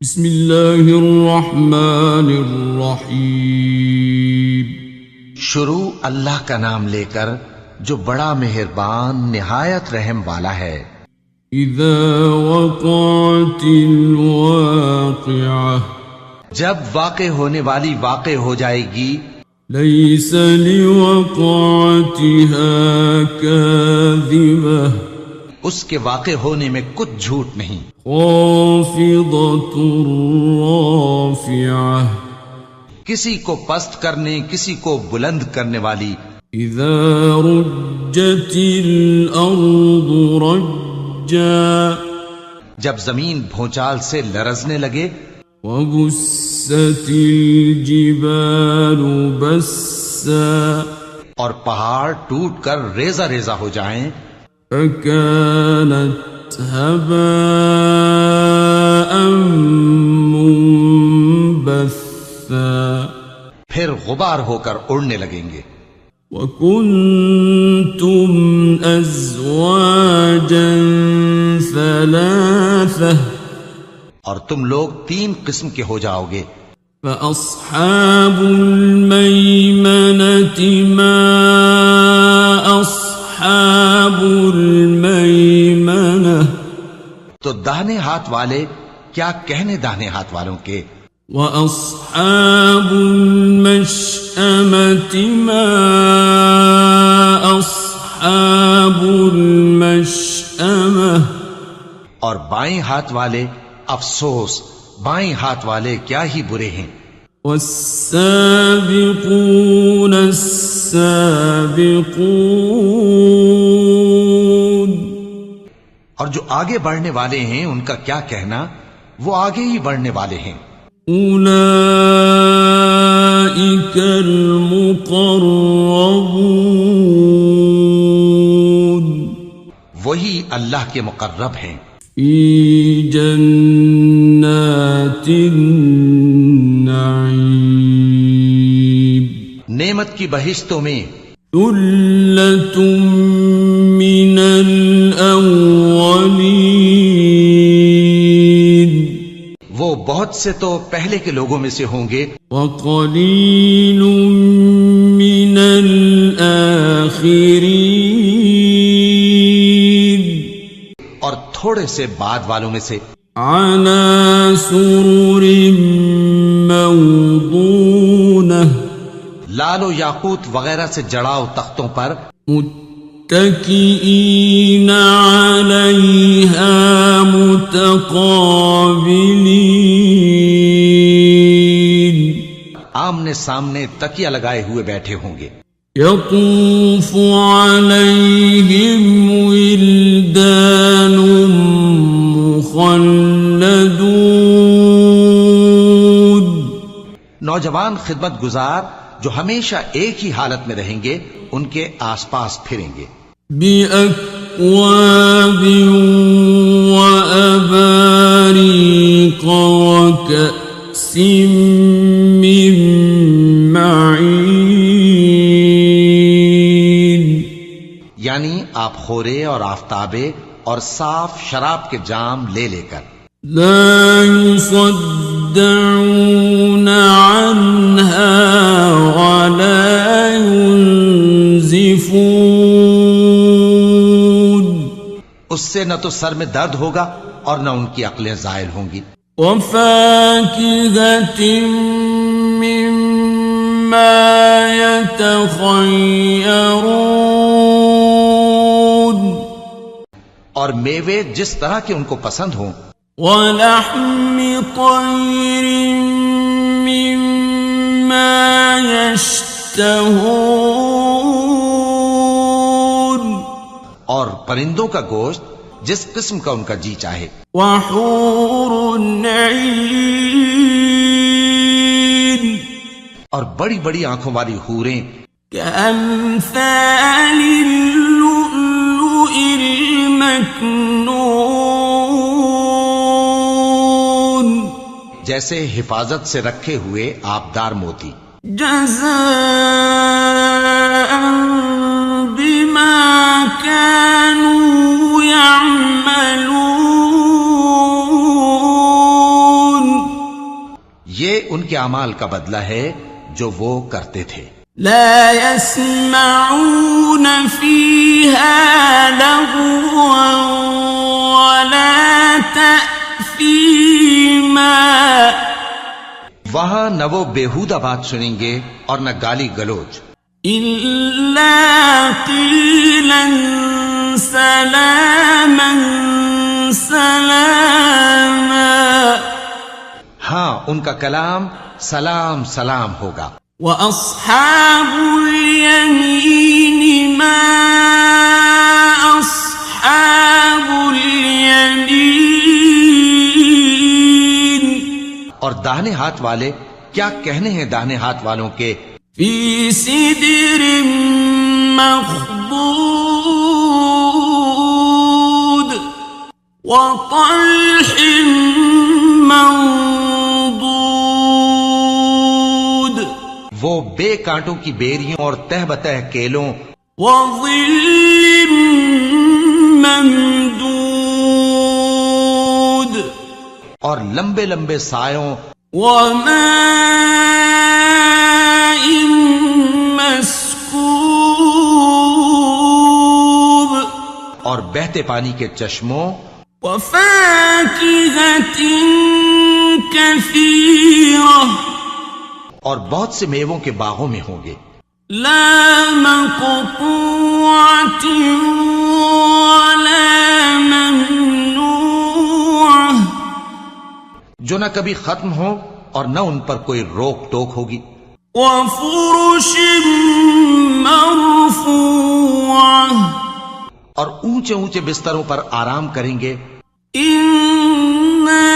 بسم اللہ الرحمن الرحیم۔ شروع اللہ کا نام لے کر جو بڑا مہربان نہایت رحم والا ہے۔ اذا وقعت الواقعہ، جب واقع ہونے والی واقع ہو جائے گی، لیس لوقعتها کاذبہ، اس کے واقع ہونے میں کچھ جھوٹ نہیں۔ خافضۃ رافعہ، کسی کو پست کرنے کسی کو بلند کرنے والی۔ اذا رجت الارض رجا، جب زمین بھونچال سے لرزنے لگے، وبست الجبال بسا، اور پہاڑ ٹوٹ کر ریزہ ریزہ ہو جائیں، فكانت هباء منبثا، پھر غبار ہو کر اڑنے لگیں گے۔ وكنتم أزواجا ثلاثة، اور تم لوگ 3 قسم کے ہو جاؤ گے۔ فأصحاب الميمنة ما أصحاب الميمنة، تو داہنے ہاتھ والے کیا کہنے داہنے ہاتھ والوں کے۔ وأصحاب المشأمة ما أصحاب المشأمة، اور بائیں ہاتھ والے افسوس، بائیں ہاتھ والے کیا ہی برے ہیں۔ والسابقون السابقون، اور جو آگے بڑھنے والے ہیں ان کا کیا کہنا، وہ آگے ہی بڑھنے والے ہیں۔ اولئک المقربون، وہی اللہ کے مقرب ہیں، فی جنات النعیم، نعمت کی بہشتوں میں۔ ثلۃ من الاولین، وہ بہت سے تو پہلے کے لوگوں میں سے ہوں گے، وقلیل من الآخرین، اور تھوڑے سے بعد والوں میں سے۔ علی سرر موضونہ، لال و یاقوت وغیرہ سے جڑاؤ تختوں پر، متکئین علیہا متقابلین، آمنے سامنے تکیہ لگائے ہوئے بیٹھے ہوں گے۔ یطوف علیہم ولدان مخلدون، نوجوان خدمت گزار جو ہمیشہ ایک ہی حالت میں رہیں گے ان کے آس پاس پھریں گے۔ بِأَكْوَابٍ وَأَبَارِيقَ وَكَأْسٍ مِّن مَّعِينٍ، یعنی آپ خورے اور آفتابے اور صاف شراب کے جام لے لے کر۔ لا يصدعون عنها ولا ينزفون، اس سے نہ تو سر میں درد ہوگا اور نہ ان کی عقلیں زائل ہوں گی۔ وفاكهة مما يتخيرون، اور میوے جس طرح کے ان کو پسند ہوں۔ ولحم طير مما يشتهون، اور پرندوں کا گوشت جس قسم کا ان کا جی چاہے۔ وحور عين، اور بڑی بڑی آنکھوں والی حوریں، كأمثال اللؤلؤ المكنون، جیسے حفاظت سے رکھے ہوئے آبدار موتی۔ جزاء بما كانوا يعملون، یہ ان کے اعمال کا بدلہ ہے جو وہ کرتے تھے. لا يسمعون فيها لغوا ولا تأثيما. وہاں نہ وہ بیہودہ بات سنیں گے اور نہ گالی گلوچ. إلا قيلا سلاما سلاما. ہاں ان کا کلام سلام سلام ہوگا. وأصحاب اليمين ما أصحاب اليمين. اور داہنے ہاتھ والے کیا کہنے ہیں داہنے ہاتھ والوں کے. في سدر مخضود وطلح منضود. وہ بے کانٹوں کی بیریوں اور تہ بتہ کیلوں وظل ممدود. اور لمبے لمبے سایوں وماء مسكوب. اور بہتے پانی کے چشموں وفاكهة كثيرة. اور بہت سے میووں کے باغوں میں ہوں گے. لا مقطوعة ولا ممنوعة. جو نہ کبھی ختم ہو اور نہ ان پر کوئی روک ٹوک ہوگی. وفرش مرفوعة. اور اونچے اونچے بستروں پر آرام کریں گے. إنا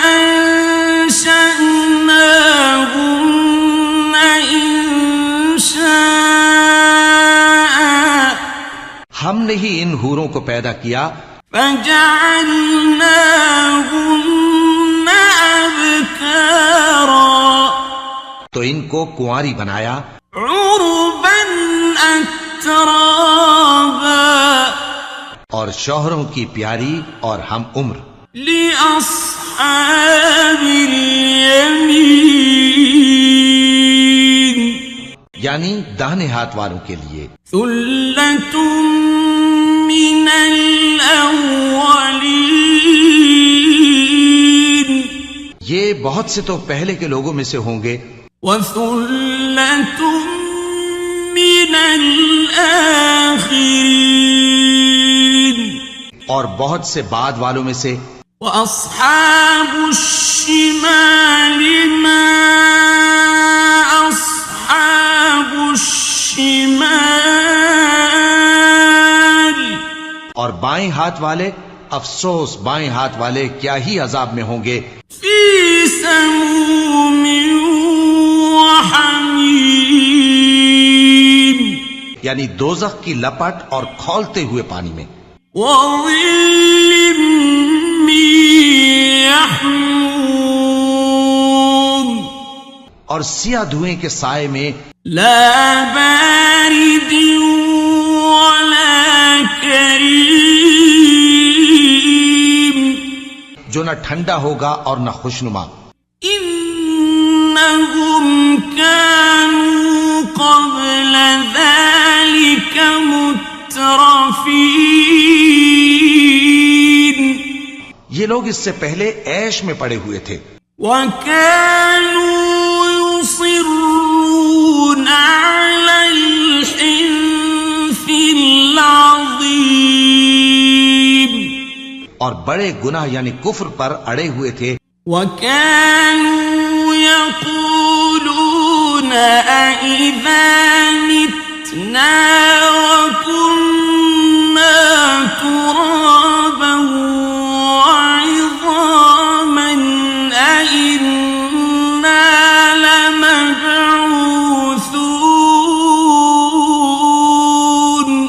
أنشأناهن إنشاء. ہم نے ہی ان حوروں کو پیدا کیا فجعلناهن أبكارا. تو ان کو کنواری بنایا عربا أترابا. اور شوہروں کی پیاری اور ہم عمر. لأصحاب اليمين. یعنی داہنے ہاتھ والوں کے لیے. ثلة من الأولين. یہ بہت سے تو پہلے کے لوگوں میں سے ہوں گے. وثلة من الآخرين. اور بہت سے بعد والوں میں سے. وأصحاب الشمال ما أصحاب الشمال. اور بائیں ہاتھ والے افسوس بائیں ہاتھ والے کیا ہی عذاب میں ہوں گے. في سموم وحميم. یعنی دوزخ کی لپٹ اور کھولتے ہوئے پانی میں. وظل من يحموم. اور سیاہ دھوئیں کے سائے میں. لا بارد ولا كريم. جو نہ ٹھنڈا ہوگا اور نہ خوشنما. إنهم كانوا قبل ذلك مترفين. یہ لوگ اس سے پہلے عیش میں پڑے ہوئے تھے. وكانوا يصرون على الحنث العظيم. اور بڑے گناہ یعنی کفر پر اڑے ہوئے تھے. وكانوا يقولون أئذا متنا وكنا ترابا وعظاما أئنا لمبعوثون.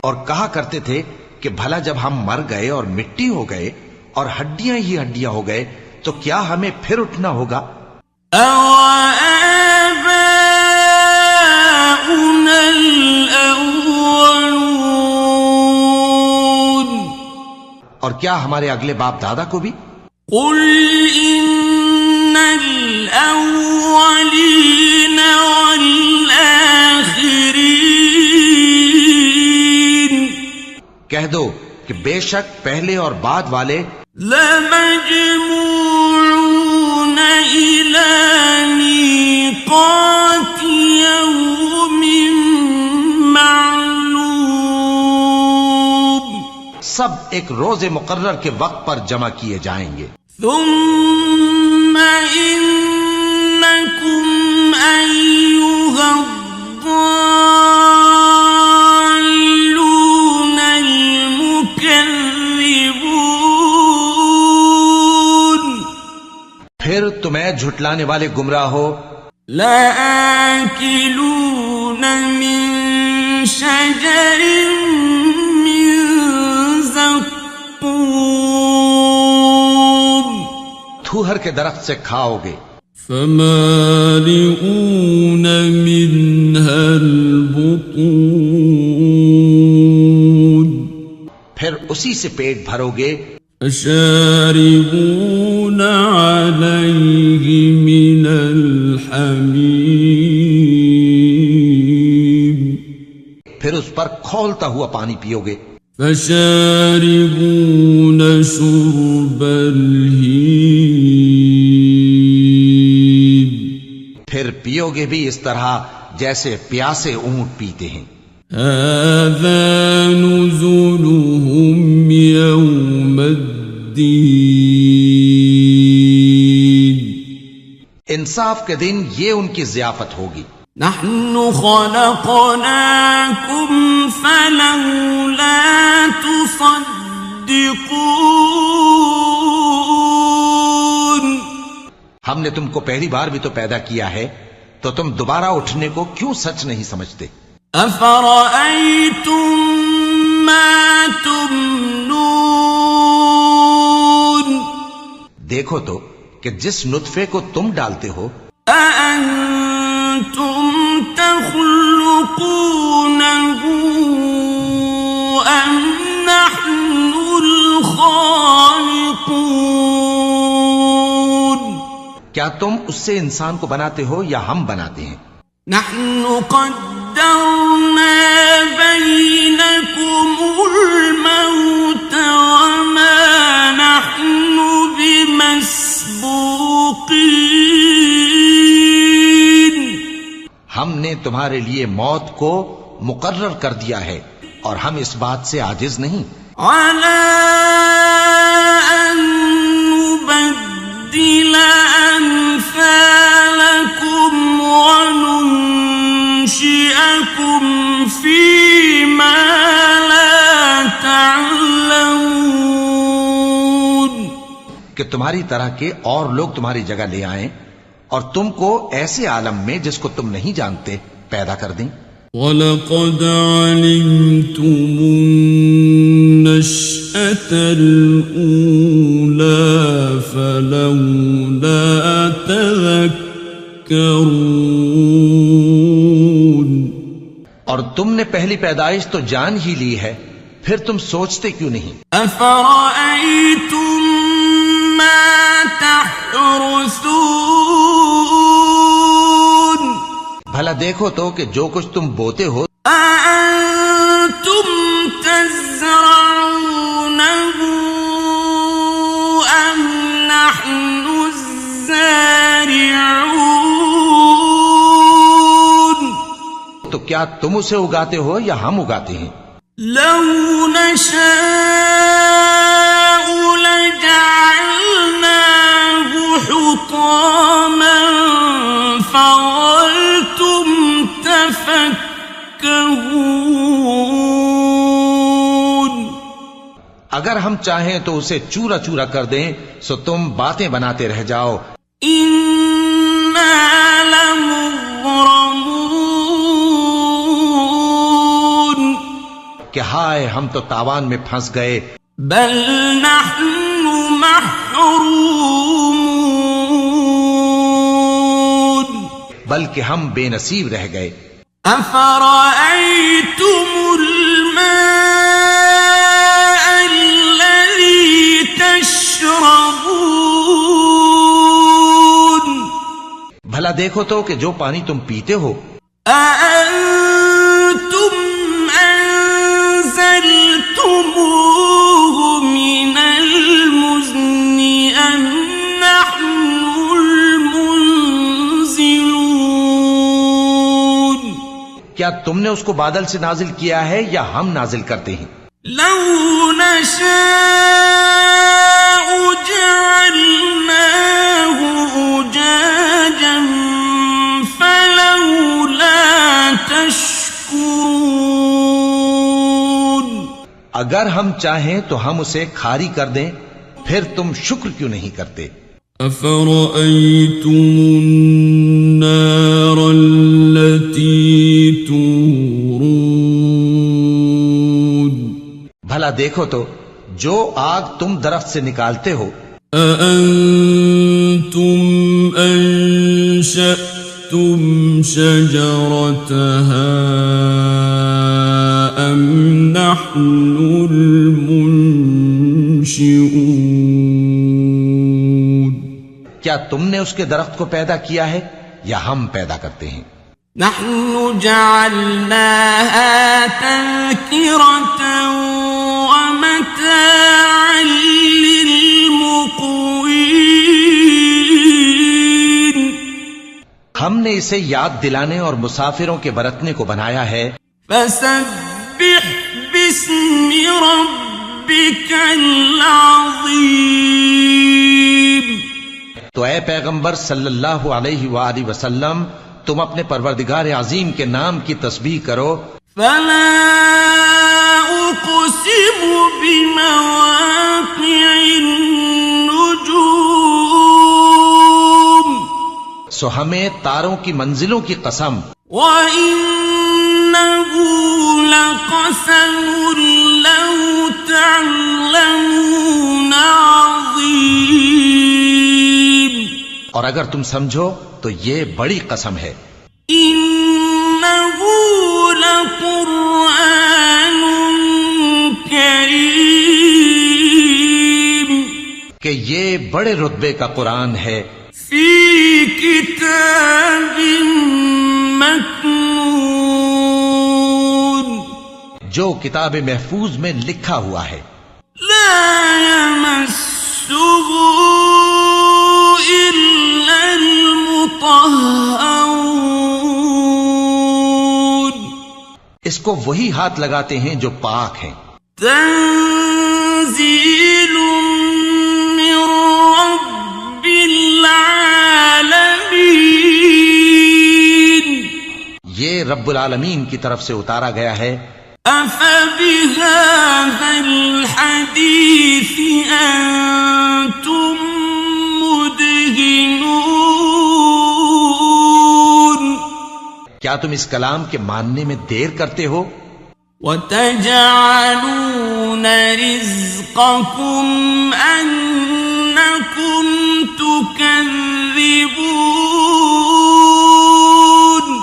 اور کہا کرتے تھے کہ بھلا جب ہم مر گئے اور مٹی ہو گئے اور ہڈیاں ہی ہڈیاں ہو گئے تو کیا ہمیں پھر اٹھنا ہوگا. أَوَآبَاؤُنَا الْأَوَّلُونَ. اور کیا ہمارے اگلے باپ دادا کو بھی. قُلْ إِنَّ الأولين والآخرين کہہ دو کہ بے شک پہلے اور بعد والے لمجموعون إلى ميقات يوم معلوم سب ایک روز مقرر کے وقت پر جمع کیے جائیں گے. ثم إنكم أيها الضالون المكذبون پھر تمہیں جھٹلانے والے گمراہ ہو. لآكلون من شجر من زقوم تھوہر کے درخت سے کھاؤ گے. فمالئون منها البطون پھر اسی سے پیٹ بھرو گے. فشاربون عليه من الحميم پھر اس پر کھولتا ہوا پانی پیو گے. فشاربون شرب الهيم پھر پیو گے بھی اس طرح جیسے پیاسے اونٹ پیتے ہیں. هذا نزلهم يوم الدين انصاف کے دن یہ ان کی ضیافت ہوگی. نحن خلقناكم فلولا تصدقون ہم نے تم کو پہلی بار بھی تو پیدا کیا ہے تو تم دوبارہ اٹھنے کو کیوں سچ نہیں سمجھتے. أفرأيتم ما تمنون دیکھو تو کہ جس نطفے کو تم ڈالتے ہو أأنتم تخلقونه أم نحن الخالقون کیا تم اس سے انسان کو بناتے ہو یا ہم بناتے ہیں. نحن قدرنا بينكم الموت وما نحن بمسبوقين ہم نے تمہارے لیے موت کو مقرر کر دیا ہے اور ہم اس بات سے عاجز نہیں. على أن نبدل أمثالكم وننشئكم فيما لا تعلمون کہ تمہاری طرح کے اور لوگ تمہاری جگہ لے آئیں اور تم کو ایسے عالم میں جس کو تم نہیں جانتے پیدا کر دیں. وَلَقَدْ عَلِمْتُمُ النَّشْأَةَ الْأُولَى فَلَوْلَا تَذَكَّرُونَ اور تم نے پہلی پیدائش تو جان ہی لی ہے پھر تم سوچتے کیوں نہیں. أَفَرَأَيْتُم مَّا تَحْرُثُونَ بھلا دیکھو تو کہ جو کچھ تم بوتے ہو أَأَنتُمْ تَزْرَعُونَهُ أَمْ نَحْنُ الزَّارِعُونَ تو کیا تم اسے اگاتے ہو یا ہم اگاتے ہیں. لَوْ نَشَاءُ لَجَعَلْنَاهُ حُطَامًا فَظَلْتُمْ تَفَكَّهُونَ اگر ہم چاہیں تو اسے چورا چورا کر دیں سو تم باتیں بناتے رہ جاؤ. إِنَّا لَمُغْرَمُونَ کہ ہائے ہم تو تاوان میں پھنس گئے. بل نحن محرومون بلکہ ہم بے نصیب رہ گئے. أفرأيتم الماء الذي تشربون بھلا دیکھو تو کہ جو پانی تم پیتے ہو أأنتم أنزلتموه من المزن أم نحن المنزلون کیا تم نے اس کو بادل سے نازل کیا ہے یا ہم نازل کرتے ہیں؟ لو نشاء جعلناه أجاجا فلولا تشكرون اگر ہم چاہیں تو ہم اسے کھاری کر دیں، پھر تم شکر کیوں نہیں کرتے؟ أفرأيتم النار التي تورون بھلا دیکھو تو جو آگ تم درخت سے نکالتے ہو أأنتم أنشأتم شجرتها أم نحن المنشئون کیا تم نے اس کے درخت کو پیدا کیا ہے یا ہم پیدا کرتے ہیں؟ نحن جعلناها تذكرة ومتاعا للمقوين ہم نے اسے یاد دلانے اور مسافروں کے برتنے کو بنایا ہے۔ فسبح باسم ربك العظيم تو اے پیغمبر صلی اللہ علیہ وآلہ وسلم تم اپنے پروردگار عظیم کے نام کی تسبیح کرو۔ فلا أقسم بمواقع النجوم سو ہمیں تاروں کی منزلوں کی قسم، وَإِنَّهُ لَقَسَمٌ لَوْ تَعْلَمُونَ عَظِيمٌ اور اگر تم سمجھو تو یہ بڑی قسم ہے۔ إِنَّهُ لَقُرْآنٌ كَرِيمٌ کہ یہ بڑے رتبے کا قرآن ہے، فِي كِتَابٍ مَّكْنُونٍ جو کتاب محفوظ میں لکھا ہوا ہے، لا يمسه إلا المطهرون اس کو وہی ہاتھ لگاتے ہیں جو پاک ہیں۔ تنزيل من رب العالمين یہ رب العالمین کی طرف سے اتارا گیا ہے۔ أفبهذا الحديث أنتم مدهنون کیا تم اس کلام کے ماننے میں دیر کرتے ہو؟ وتجعلون رزقكم أنكم تكذبون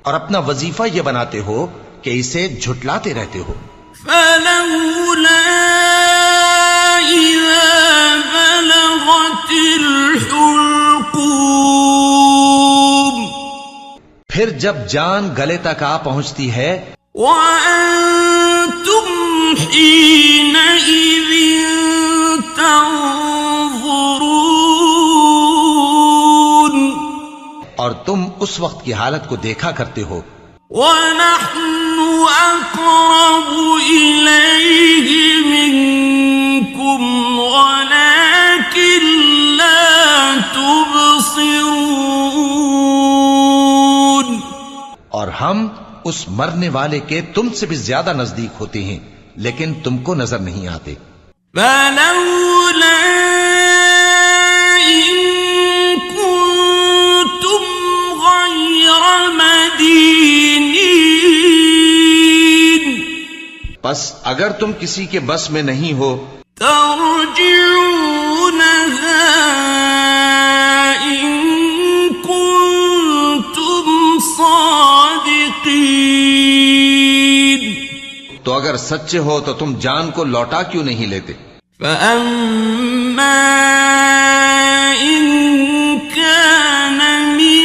اور اپنا وظیفہ یہ بناتے ہو کہ اسے جھٹلاتے رہتے ہو۔ فلولا إذا بلغت الحلقوم پھر جب جان گلے تک آ پہنچتی ہے، وأنتم حينئذ تنظرون اور تم اس وقت کی حالت کو دیکھا کرتے ہو، ونحن أقرب إليه منكم ولكن لا تبصرون اور ہم اس مرنے والے کے تم سے بھی زیادہ نزدیک ہوتے ہیں لیکن تم کو نظر نہیں آتے۔ فلولا إن كنتم غير مدينين بس اگر تم کسی کے بس میں نہیں ہو ترجعونها إن كنتم صادقين تو اگر سچے ہو تو تم جان کو لوٹا کیوں نہیں لیتے؟ فأما إن كان من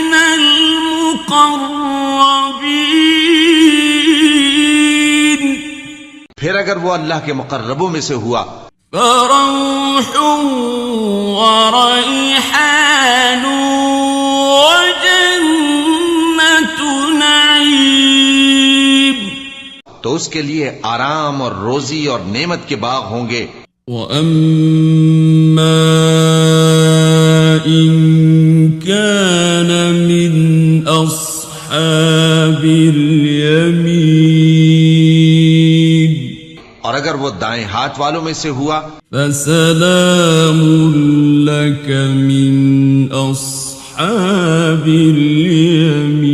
اگر وہ اللہ کے مقربوں میں سے ہوا فروح وريحان وجنة نعيم، تو اس کے لیے آرام اور روزی اور نعمت کے باغ ہوں گے. وَأَمَّا إِن كَانَ مِنْ أَصْحَابِ الْيَمِينِ، اور اگر وہ دائیں ہاتھ والوں میں سے ہوا فَسَلَامٌ لَكَ مِنْ أَصْحَابِ الْيَمِينِ،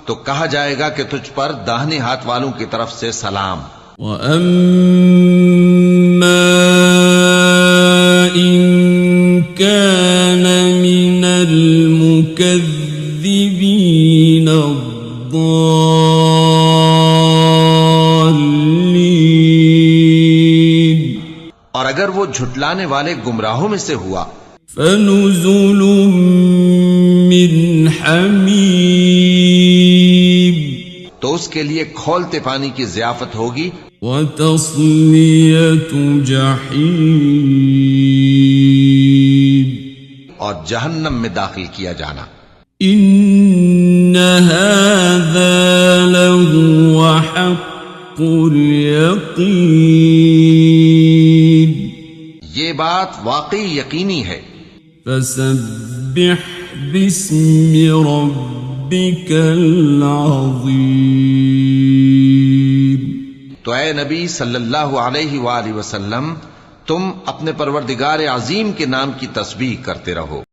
تو کہا جائے گا کہ تجھ پر داہنے ہاتھ والوں کی طرف سے سلام. وَأَمَّا إِن كَانَ مِنَ الْمُكَذِّبِينَ الضَّالِّينَ، اور اگر وہ جھٹلانے والے گمراہوں میں سے ہوا فَنُزُلٌ مِّنْ حَمِيمٍ، تو اس کے لیے کھولتے پانی کی ضیافت ہوگی. وَتَصْلِيَةُ جَحِيمٍ، اور جہنم میں داخل کیا جانا. إِنَّ هَذَا لَهُوَ حَقُّ الْيَقِينِ، یہ بات واقعی یقینی ہے. فَسَبِّحْ بِاسْمِ رَبِّكَ الْعَظِيمِ، تو اے نبی صلی اللہ علیہ وآلہ وسلم تم اپنے پروردگار عظیم کے نام کی تسبیح کرتے رہو.